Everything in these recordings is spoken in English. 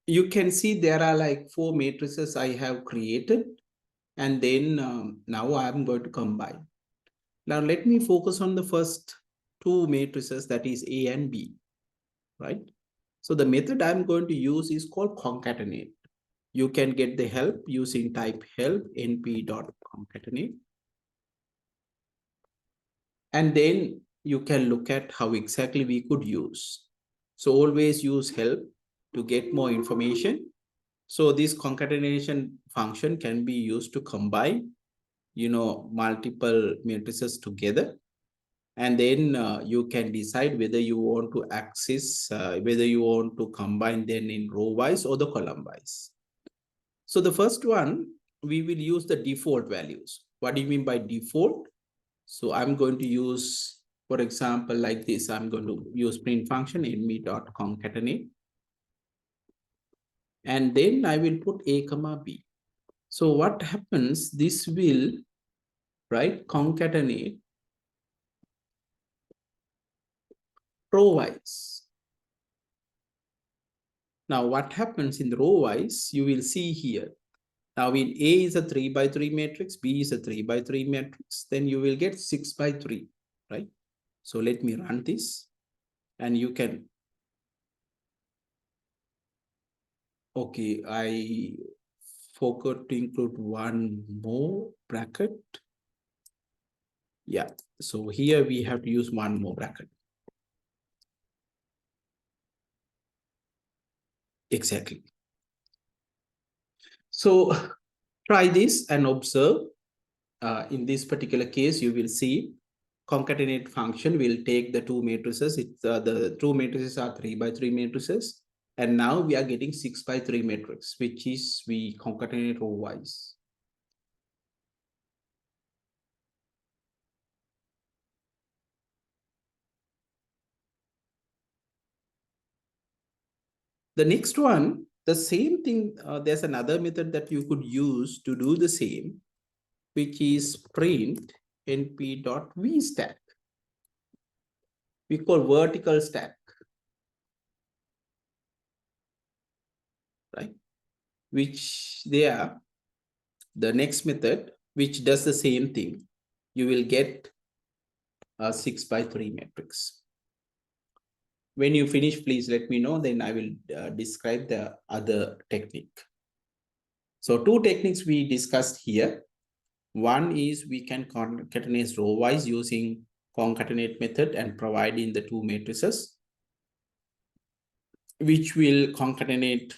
you can see there are like 4 matrices I have created. And then now I'm going to combine. Now let me focus on the first 2 matrices, that is A and B, right? So the method I'm going to use is called concatenate. You can get the help using type help np.concatenate. And then you can look at how exactly we could use. So always use help to get more information. So this concatenation function can be used to combine, multiple matrices together. And then you can decide whether you want to whether you want to combine them in row wise or the column wise. So the first one, we will use the default values. What do you mean by default? So I'm going to use, for example, like this, I'm going to use print function nb.concatenate. And then I will put A comma B. So what happens, this will, right, concatenate row wise. Now what happens in row wise, you will see here. Now in A is a 3 by 3 matrix, B is a 3 by 3 matrix, then you will get 6 by 3, right? So let me run this and you can, okay, I forgot to include one more bracket. Yeah, so here we have to use one more bracket. Exactly. So try this and observe. In this particular case, you will see concatenate function will take the 2 matrices. The 2 matrices are 3 by 3 matrices. And now we are getting 6 by 3 matrix, which is we concatenate row wise. The next one, the same thing, there's another method that you could use to do the same, which is print np.vstack. We call vertical stack, right? Which there, the next method, which does the same thing, you will get a 6 by 3 matrix. When you finish, please let me know, then I will describe the other technique. So 2 techniques we discussed here. One is we can concatenate row wise using concatenate method and provide in the 2 matrices, which will concatenate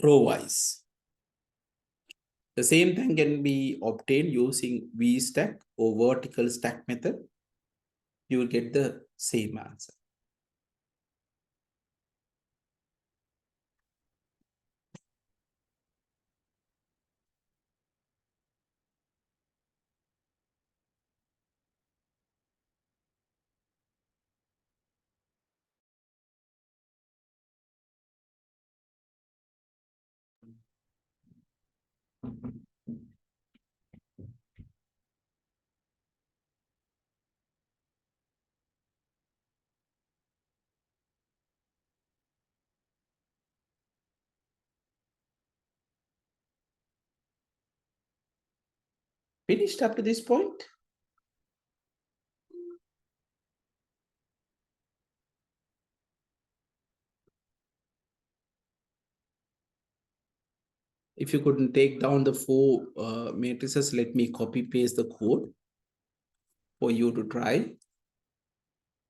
row wise. The same thing can be obtained using VStack or vertical stack method. You will get the same answer. Finished up to this point? If you couldn't take down the 4 matrices, let me copy paste the code for you to try.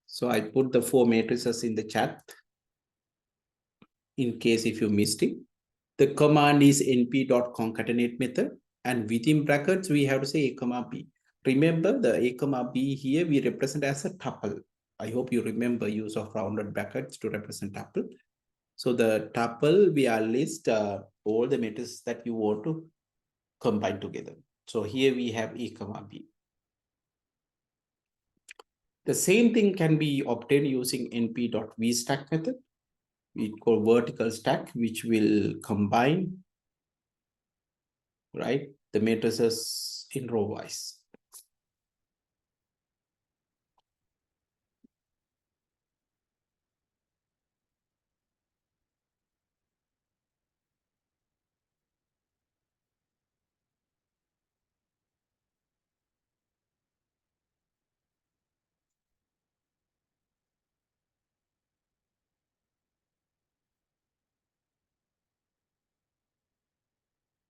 So I put the 4 matrices in the chat in case if you missed it. The command is np.concatenate method, and within brackets, we have to say A comma B. Remember the A comma B here, we represent as a tuple. I hope you remember use of rounded brackets to represent tuple. So the tuple, we are list all the matrices that you want to combine together. So here we have A comma B. The same thing can be obtained using np.vstack method. We call vertical stack, which will combine, right, the matrices in row wise.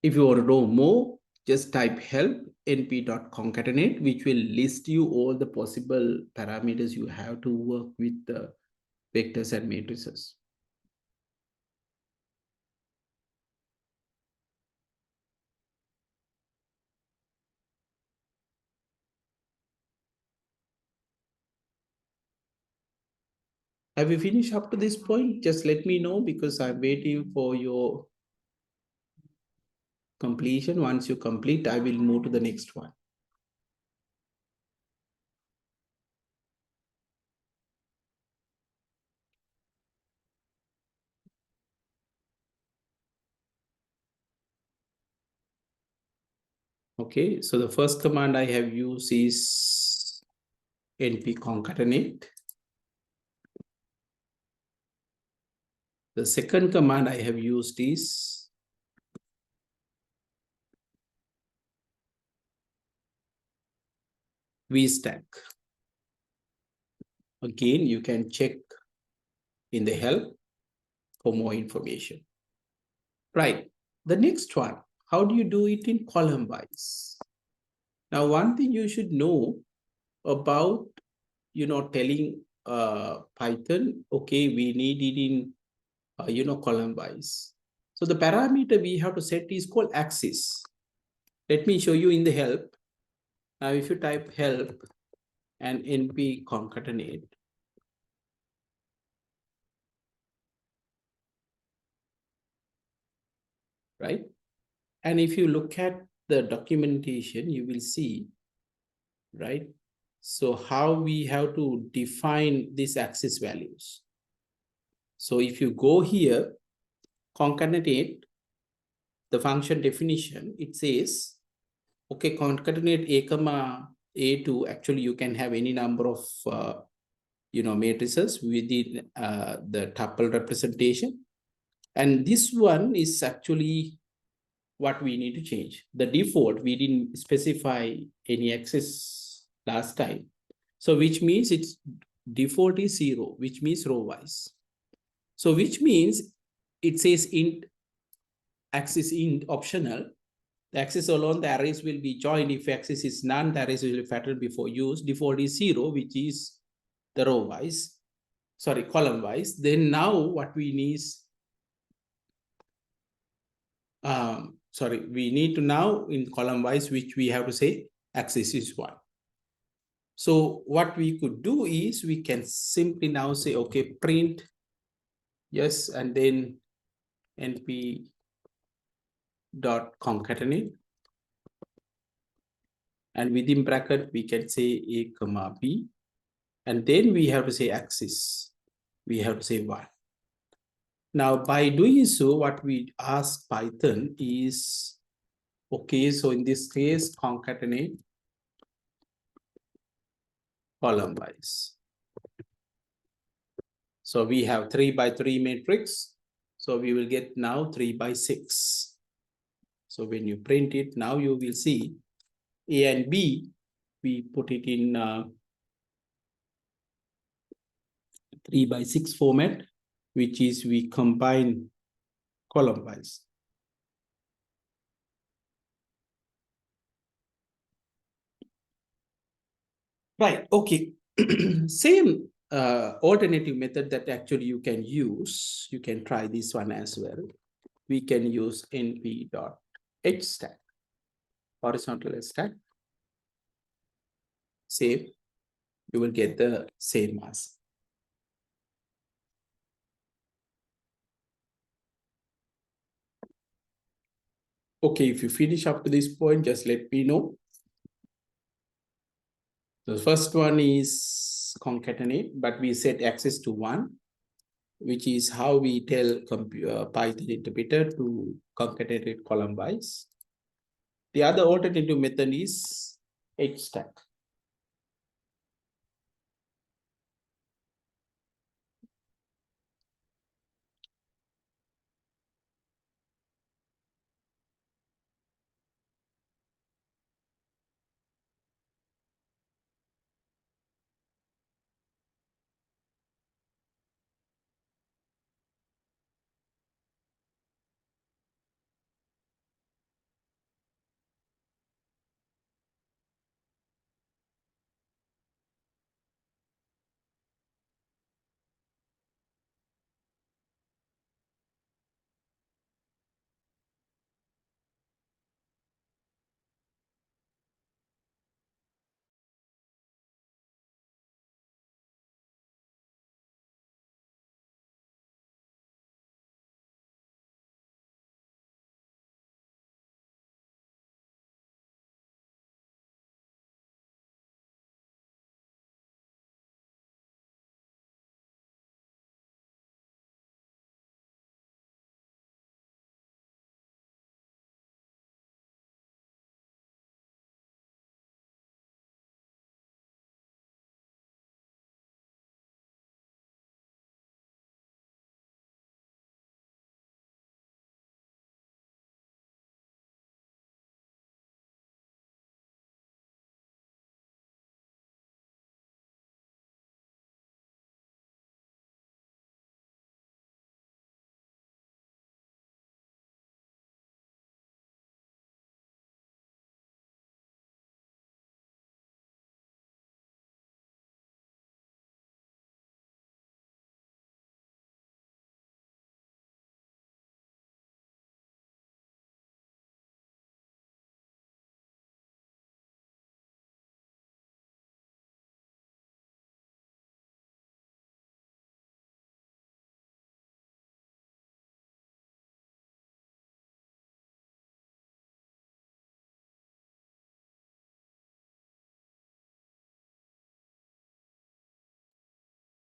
If you want to know more, just type help np.concatenate, which will list you all the possible parameters you have to work with the vectors and matrices. Have you finished up to this point? Just let me know because I'm waiting for your completion. Once you complete, I will move to the next one. Okay, so the first command I have used is np concatenate. The second command I have used is vstack. Again, you can check in the help for more information. Right. The next one, how do you do it in column wise? Now, one thing you should know about, telling Python, okay, we need it in, column wise. So the parameter we have to set is called axis. Let me show you in the help. Now, if you type help and np concatenate, right? And if you look at the documentation, you will see, right? So how we have to define these axis values. So if you go here, concatenate, the function definition, it says, okay, concatenate a comma a2, actually you can have any number of, matrices within the tuple representation. And this one is actually what we need to change. The default, we didn't specify any axis last time. So which means its default is 0, which means row wise. So which means it says int axis int optional. The axis alone, the arrays will be joined. If axis is none, the arrays will be factored before use. Default is 0, which is the row wise, sorry, column wise. Then now what we need is, we need to now in column wise, which we have to say axis is 1. So what we could do is we can simply now say, okay, print, yes, and then np dot concatenate. And within bracket, we can say a comma b. And then we have to say axis. We have to say 1. Now, by doing so, what we ask Python is, okay, so in this case, concatenate column wise. So we have 3 by 3 matrix. So we will get now 3 by 6. So when you print it, now you will see A and B, we put it in 3 by 6 format, which is we combine column wise. Right, okay. Same alternative method that actually you can use. You can try this one as well. We can use np.h stack, horizontal stack. Save, you will get the same mass. Okay, if you finish up to this point, just let me know. The first one is concatenate, but we set access to 1, which is how we tell Python interpreter to concatenate column wise. The other alternative method is H stack.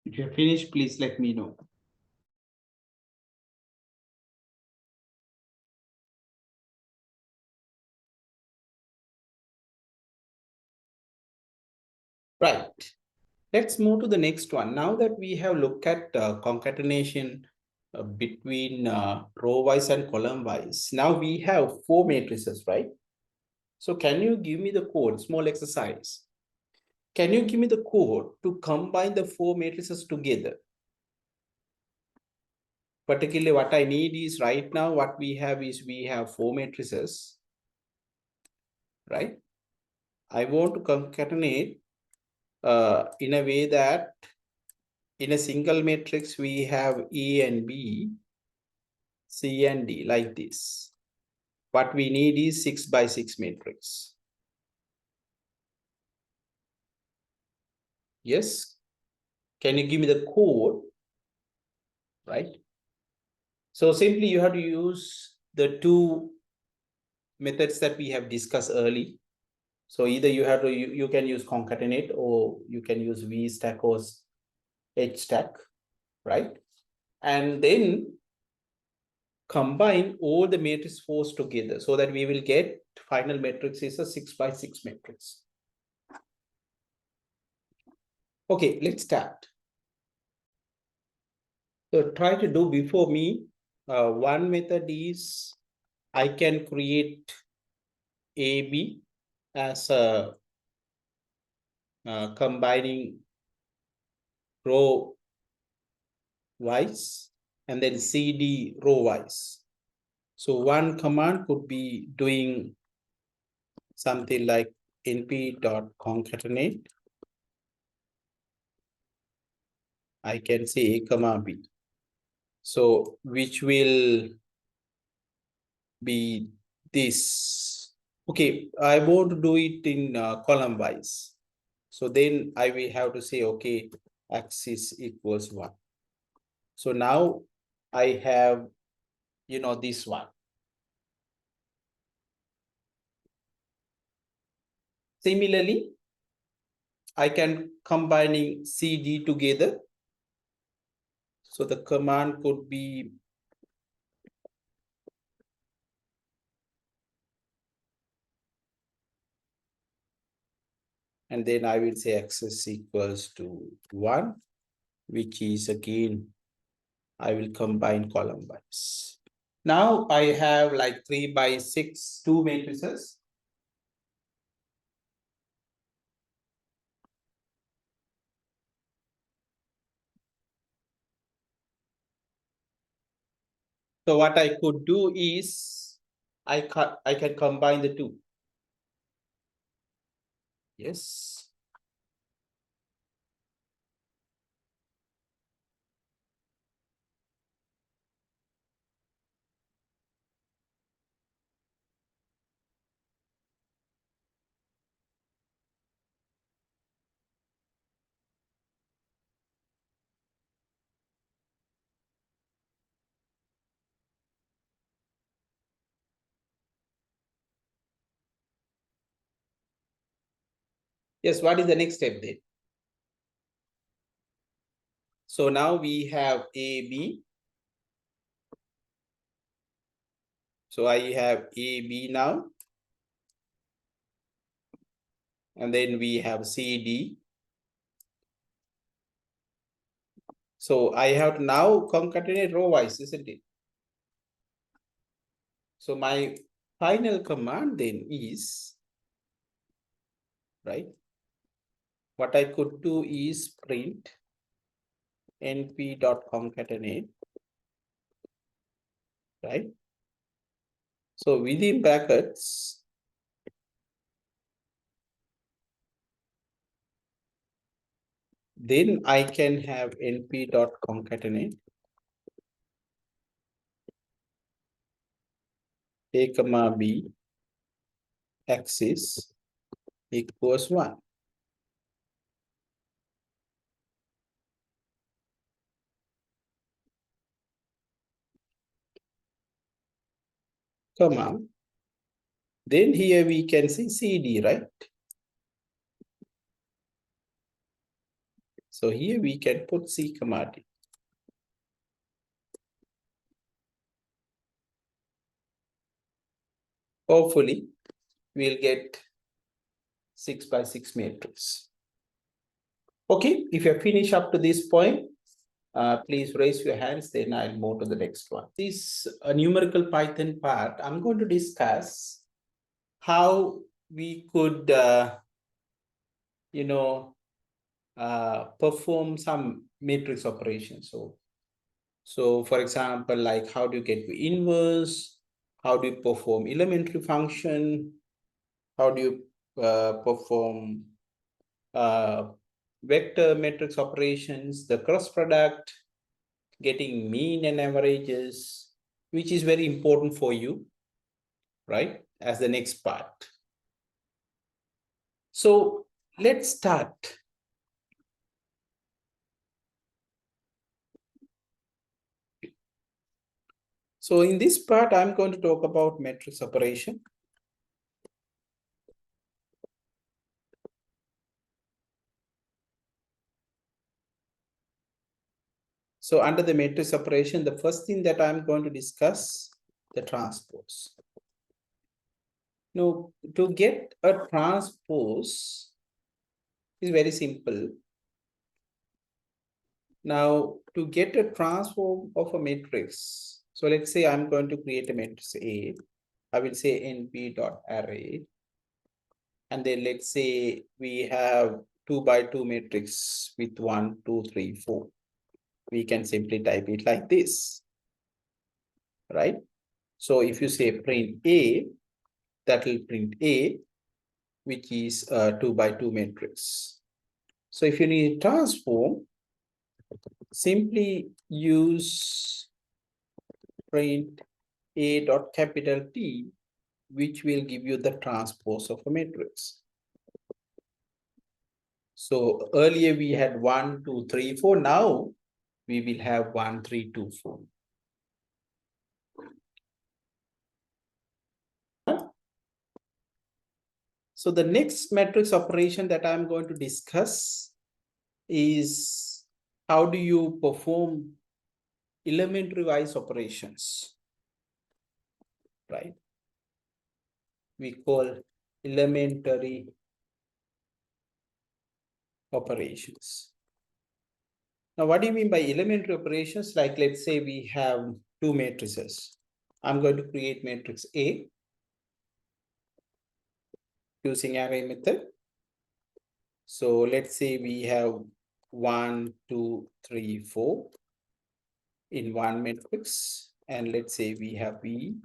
If you're finished, please let me know. Right. Let's move to the next one. Now that we have looked at concatenation between row-wise and column-wise, now we have four matrices, right? So can you give me the code, small exercise? Can you give me the code to combine the four matrices together? Particularly what I need is right now, what we have is we have four matrices, right? I want to concatenate in a way that in a single matrix, we have E and B, C and D like this. What we need is 6 by 6 matrix. Yes. Can you give me the code? Right. So simply you have to use the two methods that we have discussed early. So either you have to, you can use concatenate or you can use V stack or H stack, right? And then combine all the matrix force together so that we will get final matrix is a 6 by 6 matrix. Okay, let's start. So try to do before me. One method is I can create AB as a combining row wise and then CD row wise. So one command could be doing something like np.concatenate. I can say A comma B. So which will be this. Okay, I want to do it in column wise. So then I will have to say, okay, axis equals 1. So now I have, this one. Similarly, I can combining CD together. So the command could be and then I will say axis equals to 1, which is again, I will combine column wise. Now I have like 3 by 6, 2 matrices. So what I could do is I can combine the two. Yes. Yes, what is the next step then? So now we have AB. So I have AB now. And then we have CD. So I have to now concatenate row wise, isn't it? So my final command then is, right? What I could do is print np.concatenate, right? So within brackets, then I can have np.concatenate A comma B axis equals 1. Comma. Then here we can see CD, right? So here we can put C comma D. Hopefully, we'll get 6 by 6 matrix. Okay, if you're finished up to this point, please raise your hands, then I'll move to the next one. This numerical Python part, I'm going to discuss how we could, perform some matrix operations. So for example, like how do you get the inverse? How do you perform elementary function? How do you perform vector matrix operations, the cross product, getting mean and averages, which is very important for you, right? As the next part. So let's start. So in this part, I'm going to talk about matrix operation. So under the matrix operation, the first thing that I'm going to discuss, the transpose. Now, to get a transpose is very simple. Now, to get a transform of a matrix, so let's say I'm going to create a matrix A. I will say np.array. And then let's say we have 2 by 2 matrix with 1, 2, 3, 4. We can simply type it like this, right? So if you say print A, that will print A, which is a 2 by 2 matrix. So if you need transform, simply use print A dot capital T, which will give you the transpose of a matrix. So earlier we had 1, 2, 3, 4. Now we will have 1, 3, 2, 4. So the next matrix operation that I'm going to discuss is how do you perform elementary wise operations, right? We call elementary operations. Now, what do you mean by elementary operations? Like, let's say we have 2 matrices. I'm going to create matrix A using array method. So let's say we have 1, 2, 3, 4 in one matrix. And let's say we have B.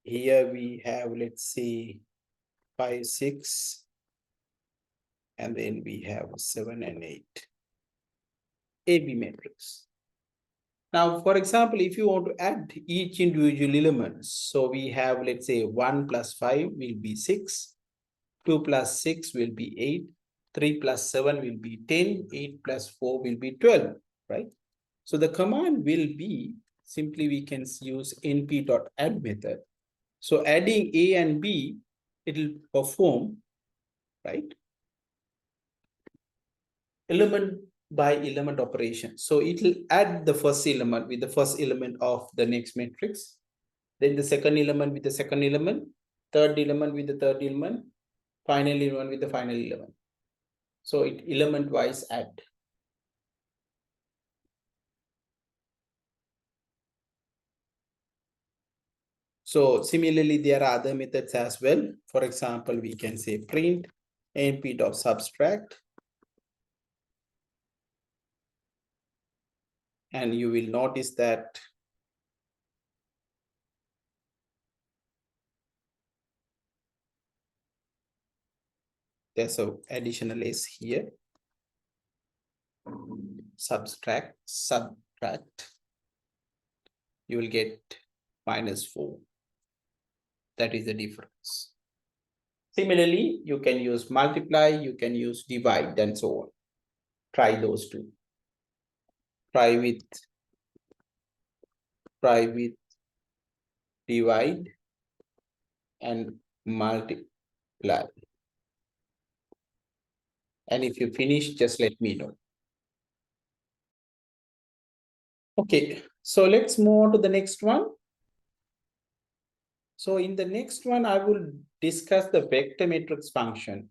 Here we have, let's say, 5, 6. And then we have 7 and 8. AB matrix. Now, for example, if you want to add each individual elements, so we have, let's say 1 plus 5 will be 6, 2 plus 6 will be 8, 3 plus 7 will be 10, 8 plus 4 will be 12, right? So the command will be, simply we can use np.add method. So adding A and B, it will perform, right? Element by element operation. So it will add the first element with the first element of the next matrix, then the second element with the second element, third element with the third element, final element with the final element. So it element wise add. So similarly, there are other methods as well. For example, we can say print np.subtract. And you will notice that there's an additional S here. Subtract. You will get -4. That is the difference. Similarly, you can use multiply, you can use divide, and so on. Try those two. Try with divide and multiply. And if you finish, just let me know. Okay, so let's move on to the next one. So in the next one, I will discuss the vector matrix function.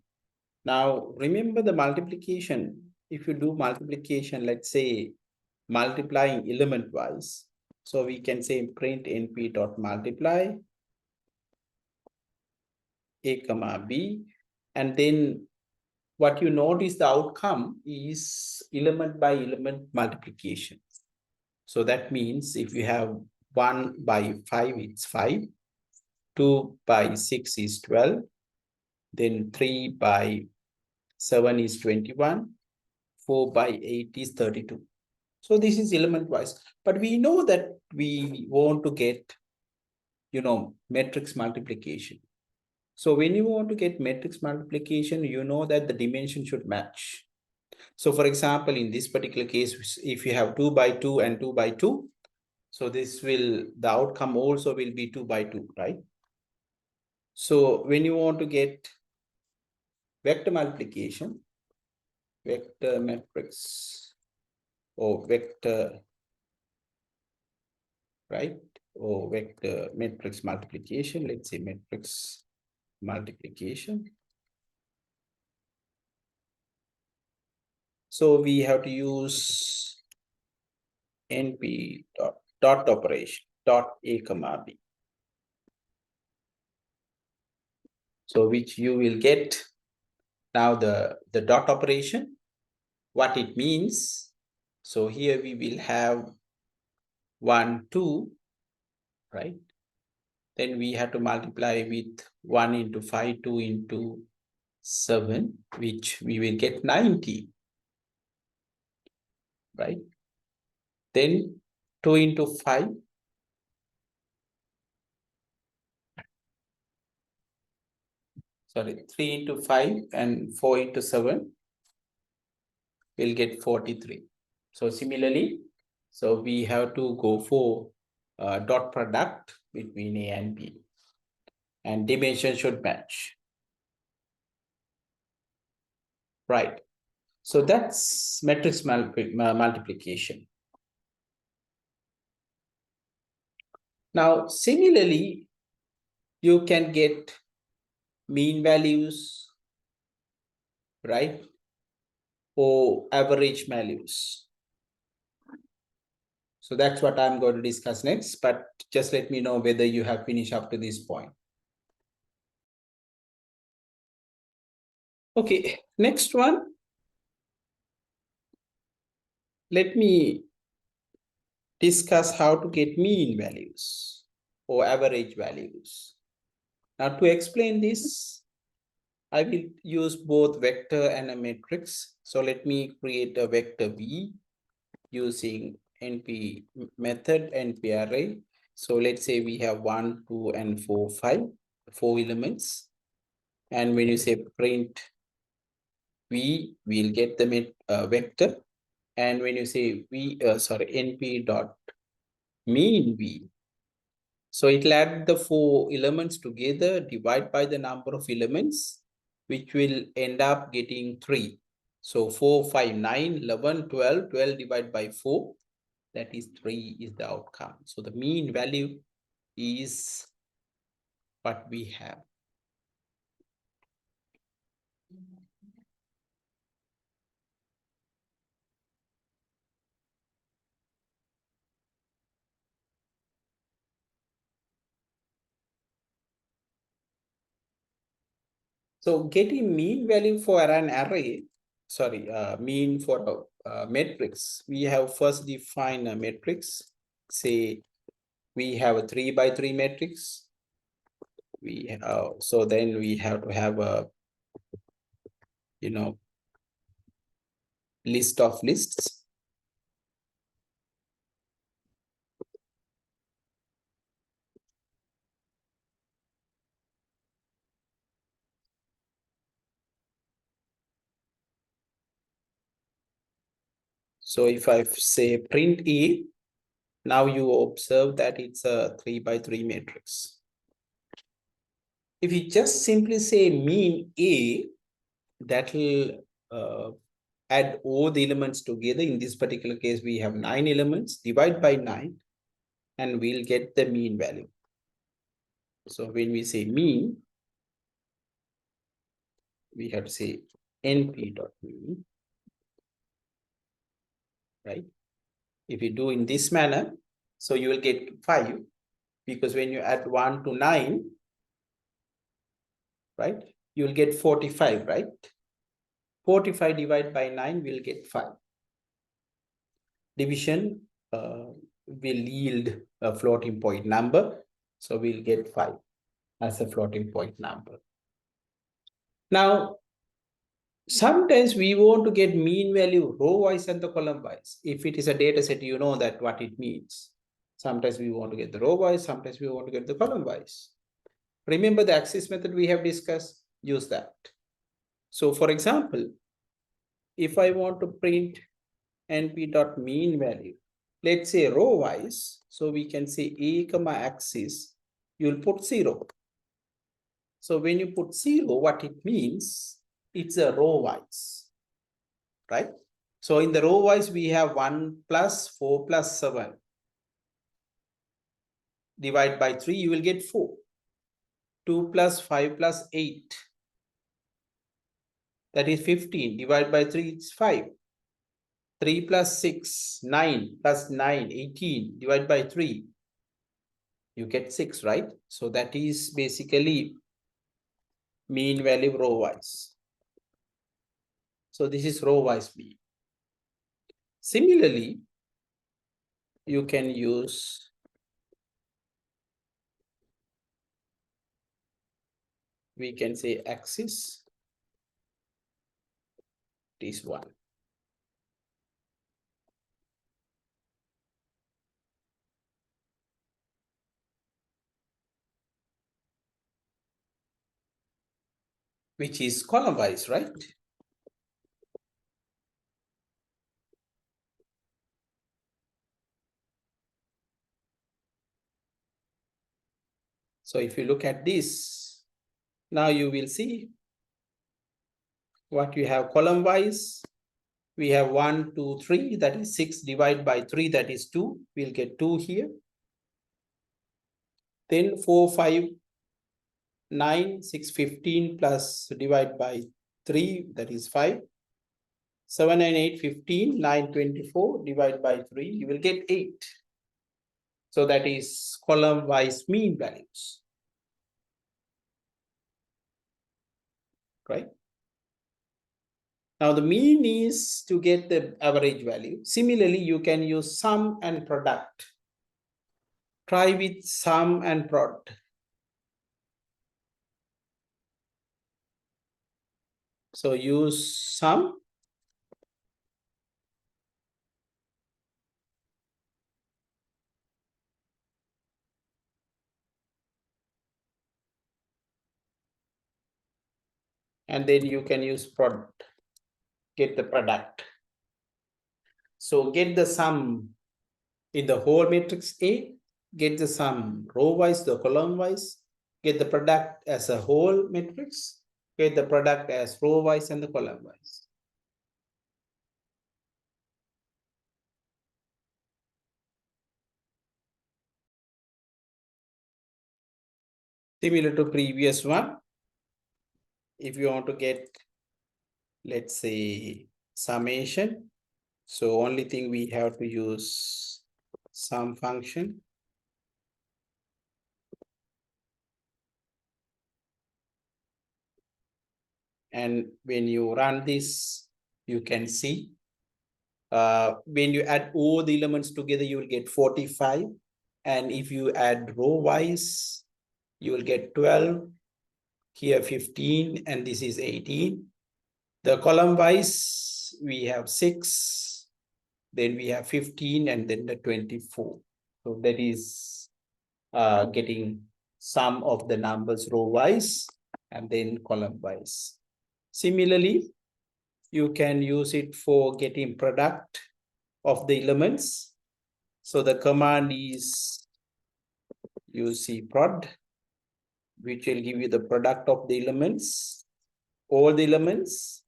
Now, remember the multiplication. If you do multiplication, let's say multiplying element wise. So we can say print np dot multiply a comma b, and then what you notice the outcome is element by element multiplication. So that means if you have 1 by 5, it's 5, 2 by 6 is 12, then 3 by 7 is 21, 4 by 8 is 32. So this is element wise, but we know that we want to get, matrix multiplication. So when you want to get matrix multiplication, you know that the dimension should match. So for example, in this particular case, if you have 2 by 2 and 2 by 2, so the outcome also will be 2 by 2, right? So when you want to get vector multiplication, vector matrix or vector, right? Or vector matrix multiplication, let's say matrix multiplication. So we have to use np dot operation dot a comma b. So which you will get now the dot operation, what it means. So here we will have 1, 2, right? Then we have to multiply with 1 into 5, 2 into 7, which we will get 90, right? Then 2 into 5, sorry, 3 into 5 and 4 into 7 will get 43. So similarly, so we have to go for dot product between A and B, and dimension should match. Right. So that's matrix multiplication. Now, similarly, you can get mean values, right? Or average values. So that's what I'm going to discuss next, but just let me know whether you have finished up to this point. Okay, next one. Let me discuss how to get mean values or average values. Now to explain this, I will use both vector and a matrix. So let me create a vector V using NP method, NP array. So let's say we have 1, 2, and 4, 5, 4 elements. And when you say print V, we'll get the vector. And when you say NP dot mean V, so it'll add the 4 elements together, divide by the number of elements, which will end up getting 3. So 4, 5, 9, 11, 12, 12 divided by 4, that is 3 is the outcome. So the mean value is what we have. So getting mean value for an array, mean for a matrix, we have first defined a matrix. Say we have a 3 by 3 matrix. So then we have to have a list of lists. So if I say print A, now you observe that it's a 3 by 3 matrix. If you just simply say mean A, that will add all the elements together. In this particular case, we have 9 elements, divide by 9, and we'll get the mean value. So when we say mean, we have to say np.mean, right? If you do in this manner, so you will get 5, because when you add 1 to 9, right, you will get 45, right? 45 divided by 9 will get 5. Division will yield a floating point number. So we'll get 5 as a floating point number. Now, sometimes we want to get mean value row-wise and the column-wise. If it is a data set, you know that what it means. Sometimes we want to get the row-wise, sometimes we want to get the column-wise. Remember the axis method we have discussed? Use that. So for example, if I want to print np.mean value, let's say row-wise, so we can say a comma axis, you'll put 0. So when you put 0, what it means, it's a row-wise, right? So in the row-wise, we have 1 plus 4 plus 7. Divide by 3, you will get 4. 2 plus 5 plus 8. That is 15. Divide by 3, it's 5. 3 plus 6, 9 plus 9, 18. Divide by 3, you get 6, right? So that is basically mean value row-wise. So this is row-wise mean. Similarly, you can use we can say axis, this one. Which is column-wise, right? So if you look at this, now you will see what you have column-wise. We have 1, 2, 3, that is 6 divided by 3, that is 2. We'll get 2 here. Then 4, 5, 9, 6, 15 plus divide by 3, that is 5. 7 and 8, 15, 9, 24, divide by 3, you will get 8. So that is column-wise mean values, right? Now the mean is to get the average value. Similarly, you can use sum and product. Try with sum and product. So use sum. And then you can use product. Get the product. So get the sum in the whole matrix A. Get the sum row-wise, the column-wise. Get the product as a whole matrix. Get the product as row-wise and the column-wise. Similar to previous one, if you want to get, let's say, summation, so only thing we have to use sum function. And when you run this, you can see when you add all the elements together, you will get 45. And if you add row-wise, you will get 12, here 15, and this is 18. The column-wise, we have 6, then we have 15, and then the 24. So that is getting sum of the numbers row-wise and then column-wise. Similarly, you can use it for getting product of the elements. So the command is prod, which will give you the product of the elements, all the elements,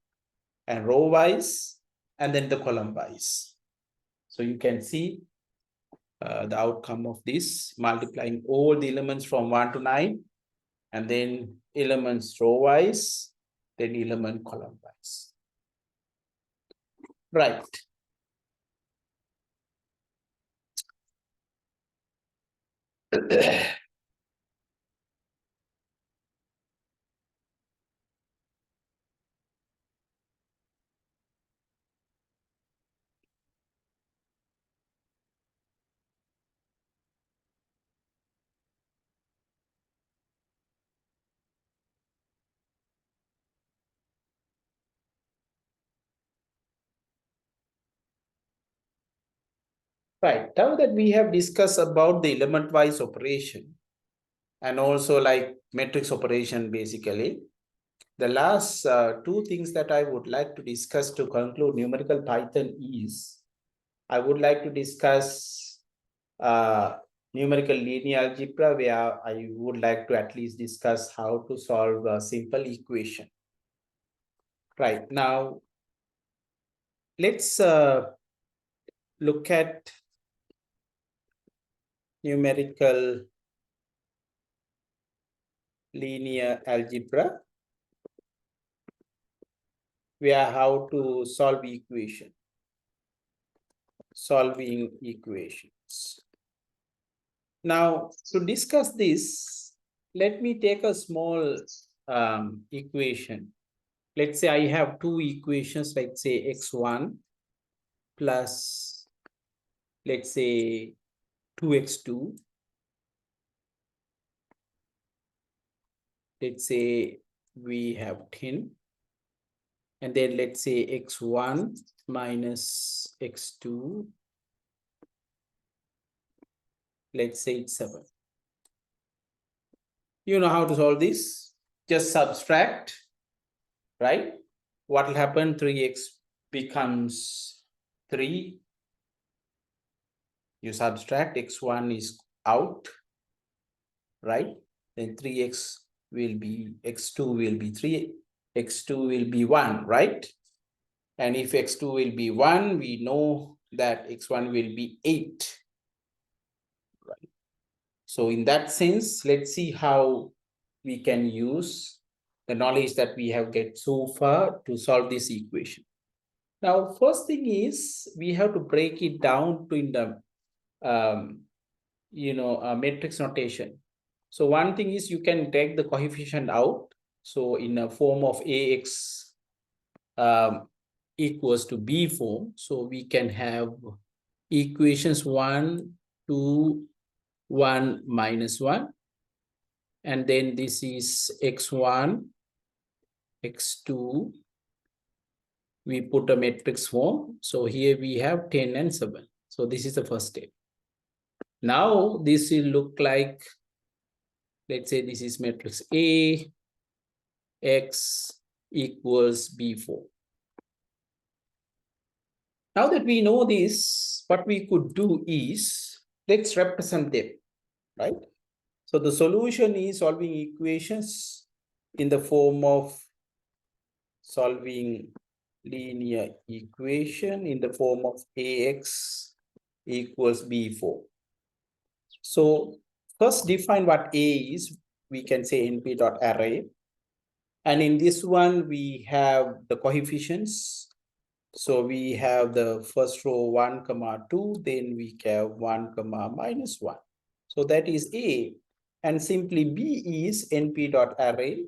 and row wise, and then the column wise. So you can see the outcome of this, multiplying all the elements from 1 to 9, and then elements row wise, then element column wise. Right. Right. Now that we have discussed about the element-wise operation and also like matrix operation, basically, the last two things that I would like to discuss to conclude numerical Python is, I would like to discuss numerical linear algebra, where I would like to at least discuss how to solve a simple equation. Right. Now, let's look at numerical linear algebra, where how to solve equation, solving equations. Now, to discuss this, let me take a small equation. Let's say I have two equations, let's say x1 plus, let's say 2x2. Let's say we have 10. And then let's say x1 minus x2. Let's say it's 7. You know how to solve this? Just subtract, right? What will happen? 3x becomes 3. You subtract, x1 is out, right? Then 3x will be, x2 will be 3, x2 will be 1, right? And if x2 will be 1, we know that x1 will be 8, right? So in that sense, let's see how we can use the knowledge that we have get so far to solve this equation. Now, first thing is we have to break it down to in the matrix notation. So one thing is you can take the coefficient out. So in a form of ax equals to b form. So we can have equations 1, 2, 1 minus 1. And then this is x1, x2. We put a matrix form. So here we have 10 and 7. So this is the first step. Now this will look like, let's say this is matrix A, X equals B4. Now that we know this, what we could do is, let's represent them, right? So the solution is solving equations in the form of solving linear equation in the form of AX equals B4. So first define what A is. We can say np.array. And in this one, we have the coefficients. So we have the first row 1, 2, then we have 1, minus 1. So that is A. And simply B is np.array.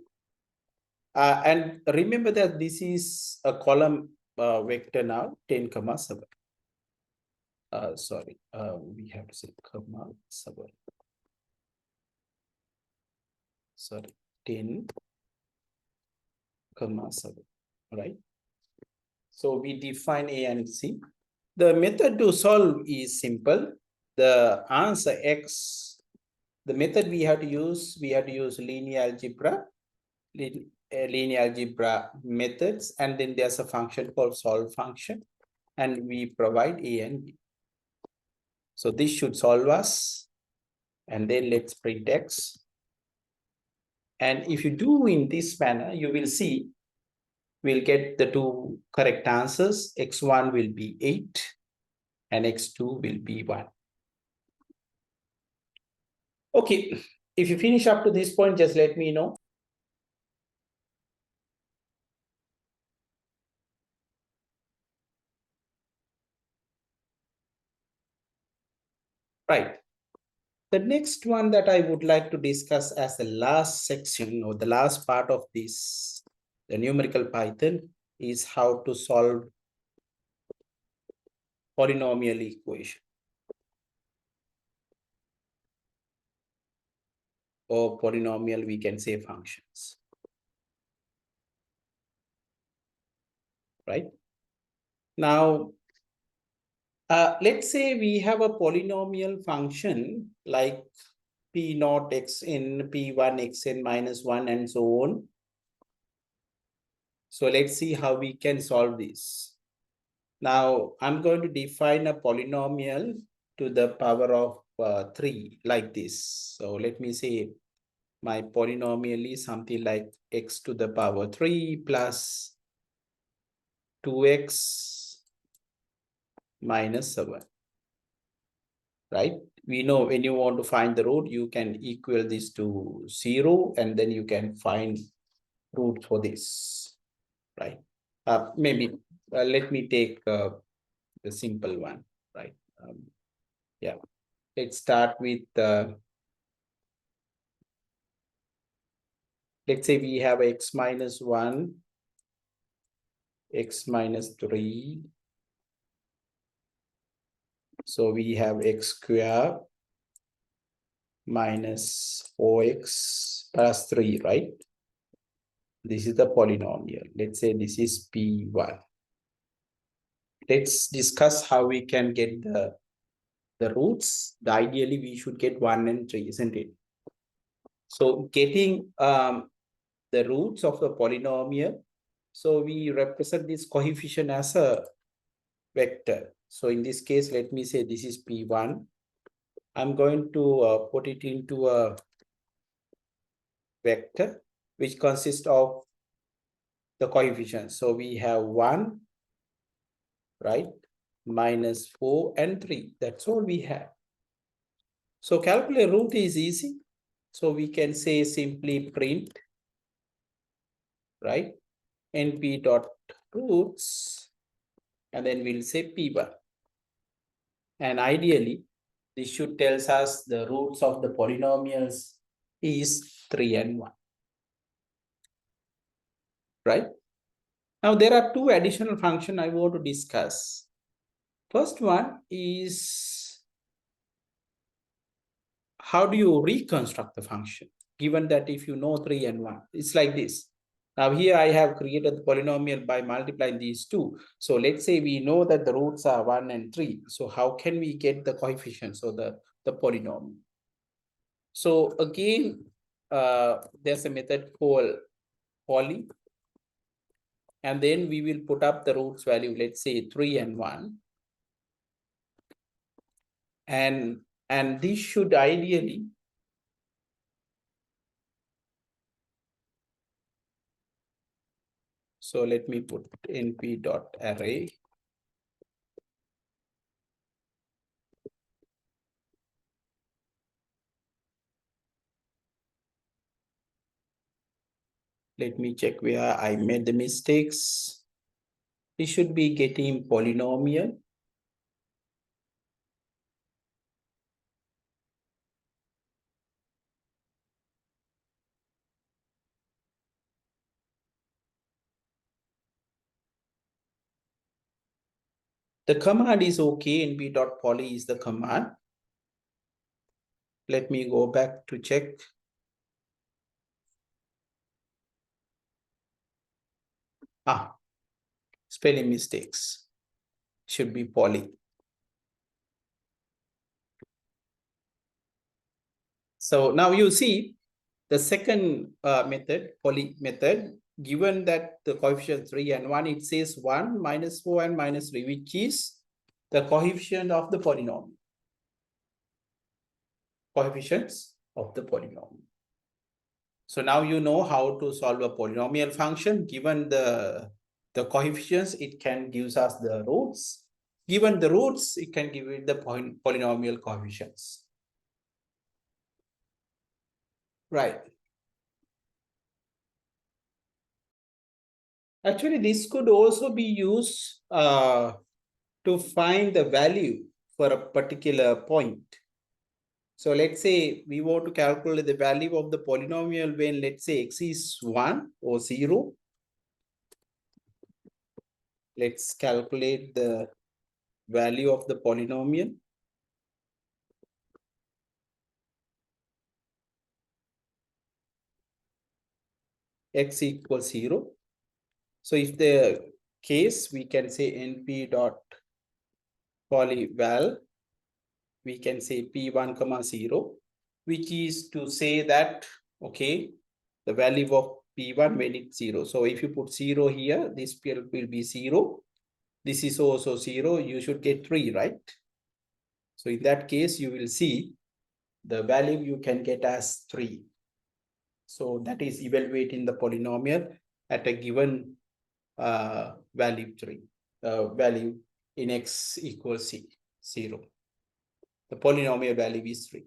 And remember that this is a column vector now, 10, 7. We have to say comma 7. Sorry, 10, 7, right? So we define A and C. The method to solve is simple. The answer X, the method we have to use linear algebra, linear algebra methods, and then there's a function called solve function, and we provide A and B. So this should solve us, and then let's print X. And if you do in this manner, you will see we'll get the two correct answers. X1 will be 8 and X2 will be 1. Okay, if you finish up to this point, just let me know. Right. The next one that I would like to discuss as the last section or the last part of this, the numerical Python, is how to solve polynomial equation or polynomial, we can say functions, right? Now, let's say we have a polynomial function like P naught x n, P1 x n minus 1 and so on. So let's see how we can solve this. Now, I'm going to define a polynomial to the power of 3 like this. So let me say my polynomial is something like x to the power 3 plus 2x minus 7, right? We know when you want to find the root, you can equal this to 0 and then you can find root for this, right? Maybe let me take the simple one, right? Yeah, let's start with, let's say we have x minus 1, x minus 3. So we have x squared minus 4x plus 3, right? This is the polynomial. Let's say this is P1. Let's discuss how we can get the roots. Ideally, we should get 1 and 3, isn't it? So getting the roots of the polynomial, so we represent this coefficient as a vector. So in this case, let me say this is P1. I'm going to put it into a vector which consists of the coefficients. So we have 1, right? Minus 4 and 3. That's all we have. So calculate root is easy. So we can say simply print, right? np dot roots, and then we'll say P1. And ideally, this should tells us the roots of the polynomials is 3 and 1. Right? Now there are two additional functions I want to discuss. First one is how do you reconstruct the function? Given that if you know 3 and 1, it's like this. Now here I have created the polynomial by multiplying these two. So let's say we know that the roots are 1 and 3. So how can we get the coefficients or the polynomial? So again, there's a method called poly. And then we will put up the roots value, let's say 3 and 1. And this should ideally so let me put np.array. Let me check where I made the mistakes. This should be getting polynomial. The command is okay. np.poly is the command. Let me go back to check. Spelling mistakes. Should be poly. So now you see the second method, poly method, given that the coefficient 3 and 1, it says 1, minus 4 and minus 3, which is the coefficient of the polynomial. Coefficients of the polynomial. So now you know how to solve a polynomial function. Given the coefficients, it can gives us the roots. Given the roots, it can give it the polynomial coefficients. Right. Actually, this could also be used to find the value for a particular point. So let's say we want to calculate the value of the polynomial when, let's say, x is 1 or 0. Let's calculate the value of the polynomial. X equals 0. So if the case, we can say np dot polyval, we can say p1 comma 0, which is to say that, okay, the value of p1 when it's 0. So if you put 0 here, this will be 0. This is also 0. You should get 3, right? So in that case, you will see the value you can get as 3. So that is evaluating the polynomial at a given value 3, value in x equals 0. The polynomial value is 3.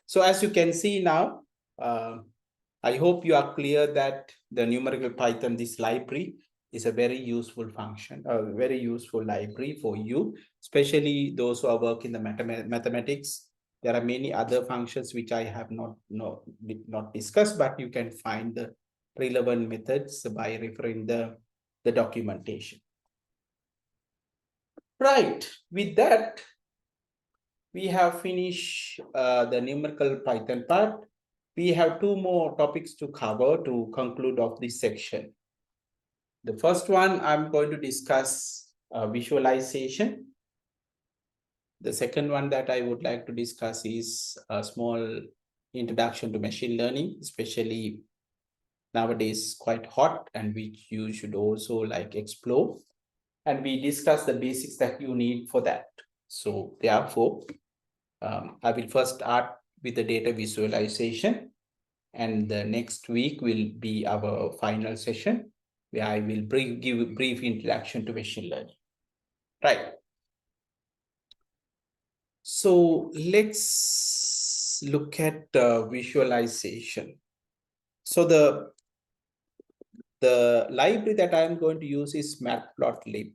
So as you can see now, I hope you are clear that the numerical Python, this library, is a very useful function, a very useful library for you, especially those who are working in the mathematics. There are many other functions which I have not discussed, but you can find the relevant methods by referring the documentation. Right. With that, we have finished the numerical Python part. We have 2 more topics to cover to conclude of this section. The first one, I'm going to discuss visualization. The second one that I would like to discuss is a small introduction to machine learning, especially nowadays quite hot, and which you should also like explore. And we discuss the basics that you need for that. So therefore, I will first start with the data visualization, and the next week will be our final session where I will give a brief introduction to machine learning. Right. So let's look at visualization. So the library that I'm going to use is matplotlib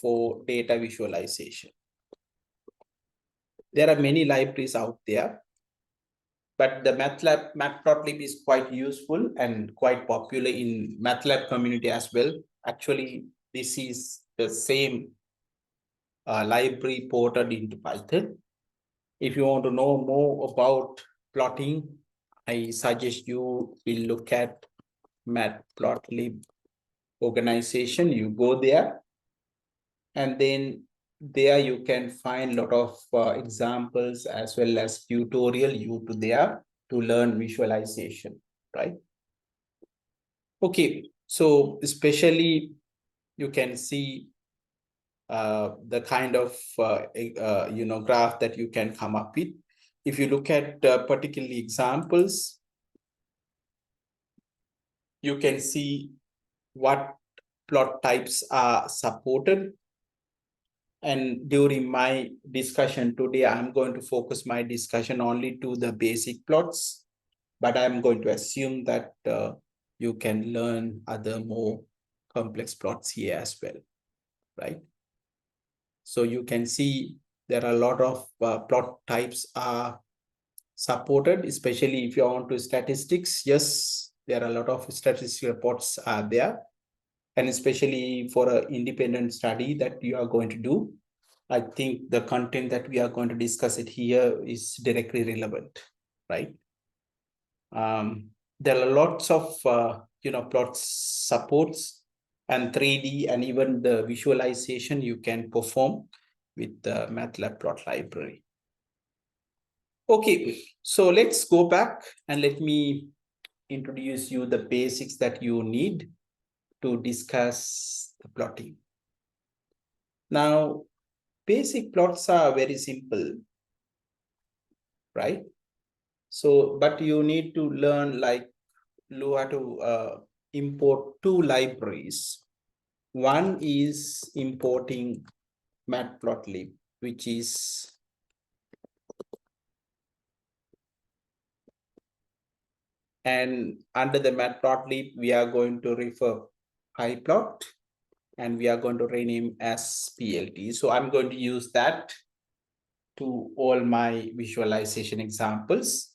for data visualization. There are many libraries out there, but the matplotlib is quite useful and quite popular in MATLAB community as well. Actually, this is the same library ported into Python. If you want to know more about plotting, I suggest you will look at matplotlib organization. You go there, and then there you can find a lot of examples as well as tutorial you to there to learn visualization, right? Okay, so especially you can see the kind of graph that you can come up with. If you look at particularly examples, you can see what plot types are supported. And during my discussion today, I'm going to focus my discussion only to the basic plots, but I'm going to assume that you can learn other more complex plots here as well, right? So you can see there are a lot of plot types are supported, especially if you want to statistics. Yes, there are a lot of statistical plots are there. And especially for an independent study that you are going to do, I think the content that we are going to discuss it here is directly relevant, right? There are lots of plot supports and 3D and even the visualization you can perform with the MATLAB plot library. Okay, so let's go back and let me introduce you the basics that you need to discuss the plotting. Now, basic plots are very simple, right? So, but you need to learn like you have to import two libraries. One is importing matplotlib, which is and under the matplotlib, we are going to refer pyplot and we are going to rename as PLT. So I'm going to use that to all my visualization examples.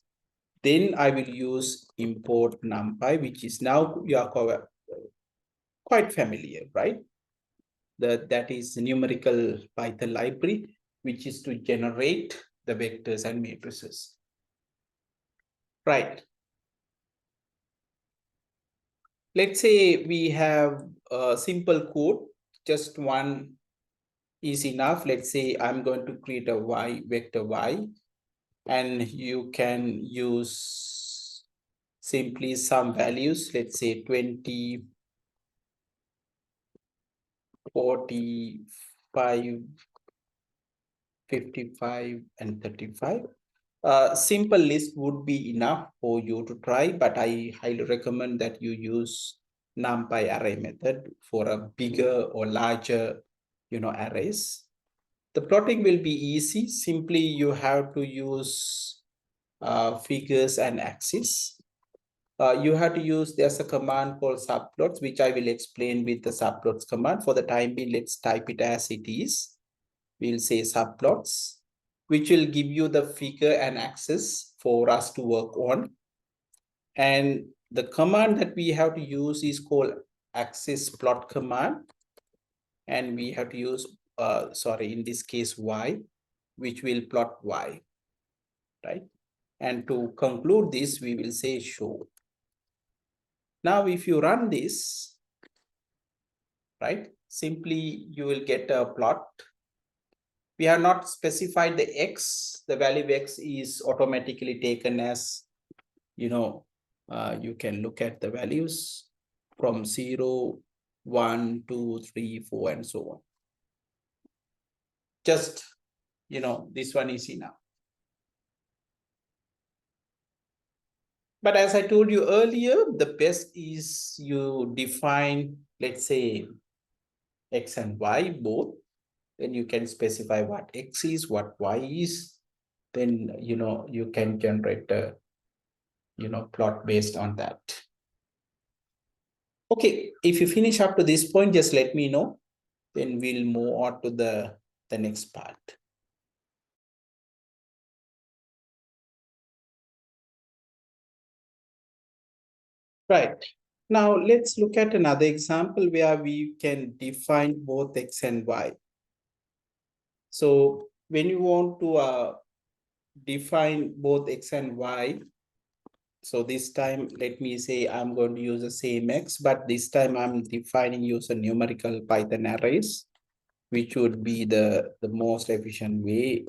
Then I will use import numpy, which is now you are quite familiar, right? That is numerical Python library, which is to generate the vectors and matrices. Right. Let's say we have a simple code, just one is enough. Let's say I'm going to create a y vector y, and you can use simply some values. Let's say 20, 45, 55, and 35. Simple list would be enough for you to try, but I highly recommend that you use NumPy array method for a bigger or larger, arrays. The plotting will be easy. Simply you have to use figures and axes. You have to use, there's a command called subplots, which I will explain with the subplots command. For the time being, let's type it as it is. We'll say subplots, which will give you the figure and axis for us to work on. And the command that we have to use is called axis plot command. And we have to use, in this case, y, which will plot y, right? And to conclude this, we will say show. Now, if you run this, right, simply you will get a plot. We have not specified the x. The value of x is automatically taken as, you can look at the values from 0, 1, 2, 3, 4, and so on. Just, this one is enough. But as I told you earlier, the best is you define, let's say, x and y both. Then you can specify what x is, what y is. Then, you can generate a, plot based on that. Okay, if you finish up to this point, just let me know. Then we'll move on to the next part. Right. Now let's look at another example where we can define both x and y. So when you want to define both x and y, so this time let me say I'm going to use the same x, but this time I'm defining use a numerical Python arrays, which would be the most efficient way.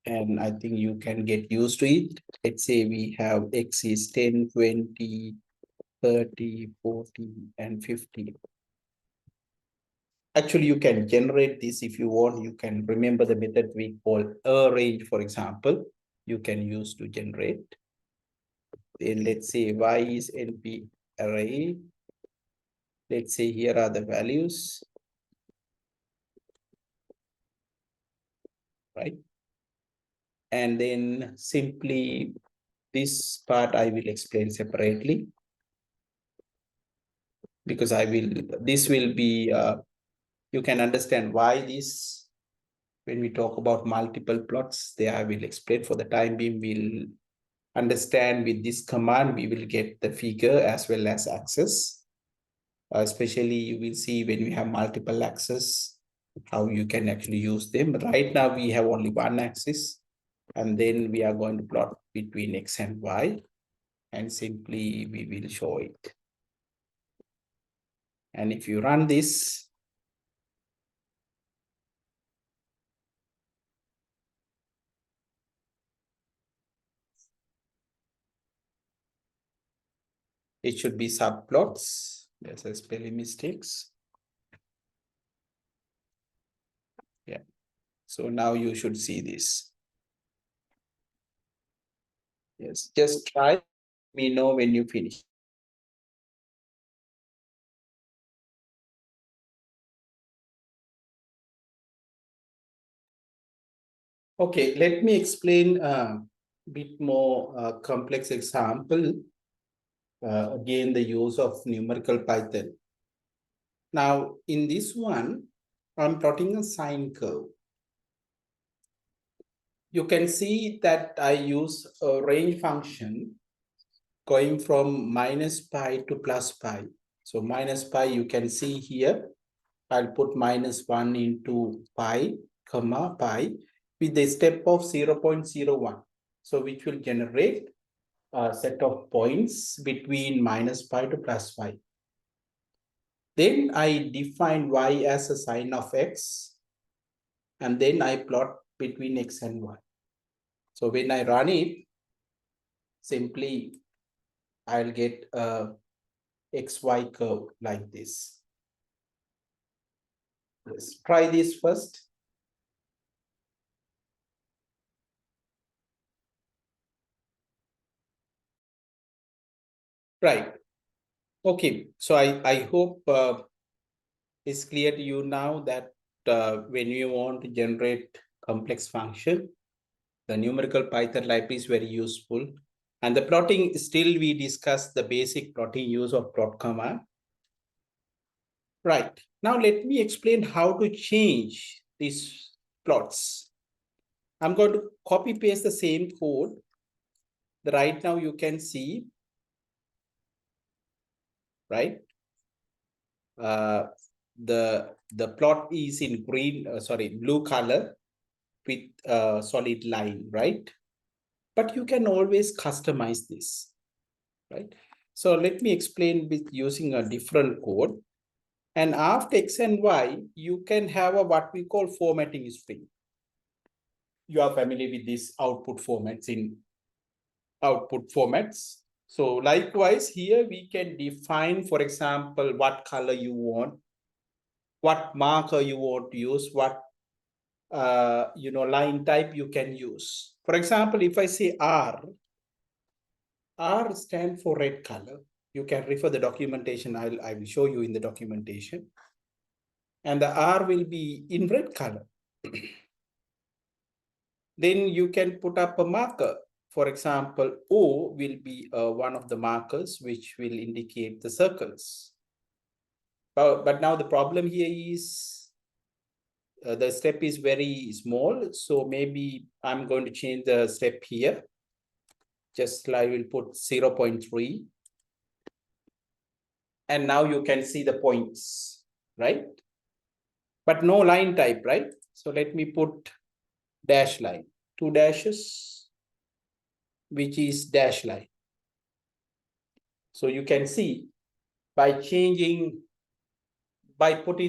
And I think you can get used to it. Let's say we have x is 10, 20, 30, 40, and 50. Actually, you can generate this if you want. You can remember the method we call arrange, for example, you can use to generate. Then let's say y is np array. Let's say here are the values, right? And then simply this part I will explain separately, because this will be, you can understand why this, when we talk about multiple plots, there I will explain. For the time being, we'll understand with this command, we will get the figure as well as axis. Especially you will see when we have multiple axes, how you can actually use them. But right now we have only one axis, and then we are going to plot between x and y, and simply we will show it. And if you run this, it should be subplots. There's a spelling mistakes. Yeah. So now you should see this. Yes, just try. Let me know when you finish. Okay, let me explain a bit more complex example. Again, the use of numerical Python. Now, in this one, I'm plotting a sine curve. You can see that I use a range function going from minus pi to plus pi. So minus pi, you can see here, I'll put minus 1 into pi, comma pi, with a step of 0.01. So which will generate a set of points between minus pi to plus pi. Then I define y as a sine of x, and then I plot between x and y. So when I run it, simply I'll get a xy curve like this. Let's try this first. Right. Okay. So I hope it's clear to you now that when you want to generate complex function, the numerical Python library is very useful. And the plotting, still we discussed the basic plotting use of plot command. Right. Now let me explain how to change these plots. I'm going to copy paste the same code. Right now you can see, right? The plot is in green, blue color with a solid line, right? But you can always customize this, right? So let me explain with using a different code. And after X and Y, you can have a what we call formatting string. You are familiar with these output formats in output formats. So likewise, here we can define, for example, what color you want, what marker you want to use, what line type you can use. For example, if I say R stands for red color. You can refer the documentation. I will show you in the documentation. And the R will be in red color. Then you can put up a marker. For example, O will be one of the markers which will indicate the circles. But now the problem here is the step is very small. So maybe I'm going to change the step here. Just I will put 0.3. And now you can see the points, right? But no line type, right? So let me put dash line, 2 dashes, which is dash line. So you can see by putting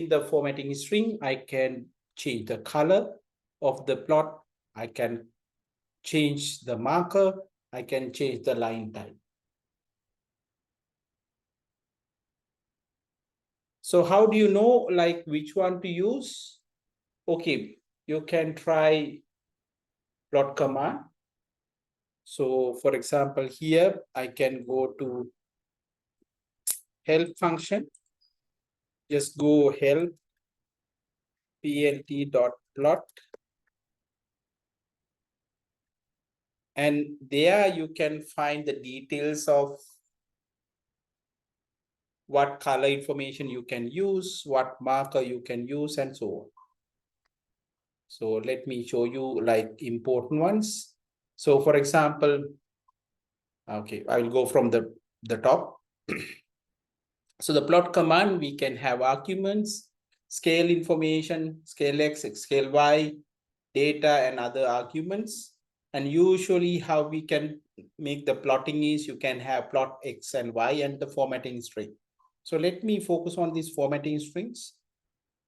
the formatting string, I can change the color of the plot. I can change the marker. I can change the line type. So how do you know like which one to use? Okay, you can try plot command. So for example, here I can go to help function. Just go help plt.plot. And there you can find the details of what color information you can use, what marker you can use, and so on. So let me show you like important ones. So for example, okay, I will go from the top. So the plot command, we can have arguments, scale information, scale X, scale Y, data, and other arguments. And usually how we can make the plotting is you can have plot X and Y and the formatting string. So let me focus on these formatting strings.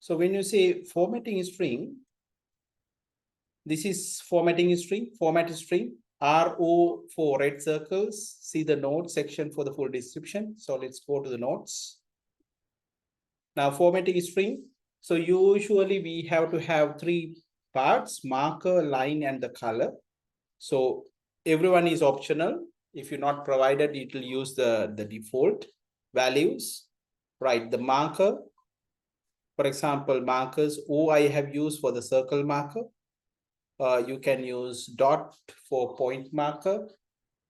So when you say formatting string, this is formatting string, format string, RO for red circles. See the notes section for the full description. So let's go to the notes. Now formatting string. So usually we have to have 3 parts: marker, line, and the color. So everyone is optional. If you're not provided, it will use the default values, right? The marker, for example, markers O I have used for the circle marker. You can use dot for point marker,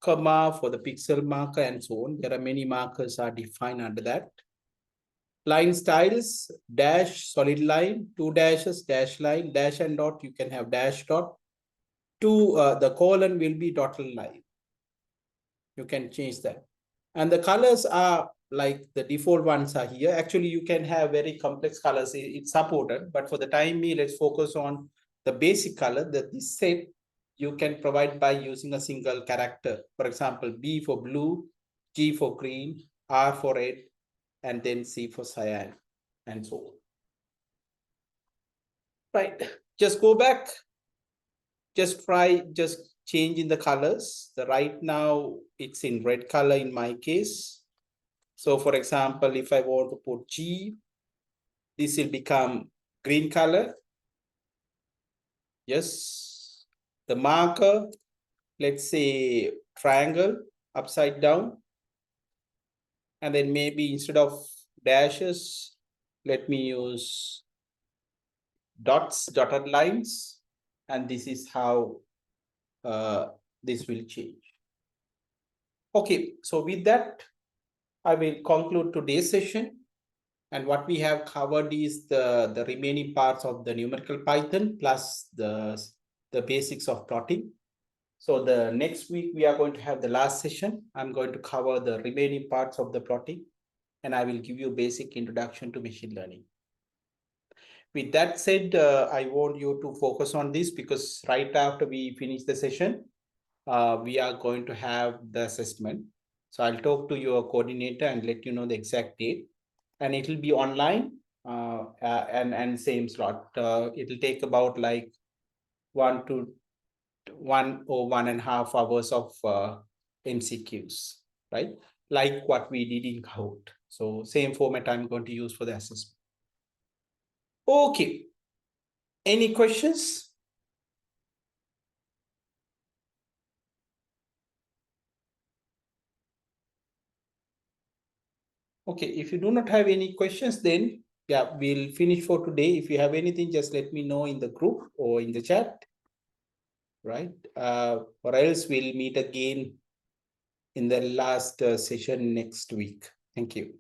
comma for the pixel marker, and so on. There are many markers are defined under that. Line styles, dash, solid line, two dashes, dash line, dash and dot. You can have dash dot. The colon will be dotted line. You can change that. And the colors are like the default ones are here. Actually, you can have very complex colors. It's supported, but for the time being, let's focus on the basic color that this set you can provide by using a single character. For example, B for blue, G for green, R for red, and then C for cyan, and so on. Right, just go back, just try, just change in the colors. The right now it's in red color in my case. So for example, if I want to put G, this will become green color. Yes, the marker, let's say triangle upside down. And then maybe instead of dashes, let me use dots, dotted lines. And this is how this will change. Okay, so with that, I will conclude today's session. And what we have covered is the remaining parts of the numerical Python plus the basics of plotting. So the next week, we are going to have the last session. I'm going to cover the remaining parts of the plotting, and I will give you a basic introduction to machine learning. With that said, I want you to focus on this because right after we finish the session, we are going to have the assessment. So I'll talk to your coordinator and let you know the exact date. And it will be online and same slot. It will take about like 1 or 1.5 hours of MCQs, right? Like what we did in Kahoot. So same format I'm going to use for the assessment. Okay. Any questions? Okay, if you do not have any questions, then yeah, we'll finish for today. If you have anything, just let me know in the group or in the chat, right? Or else we'll meet again in the last session next week. Thank you.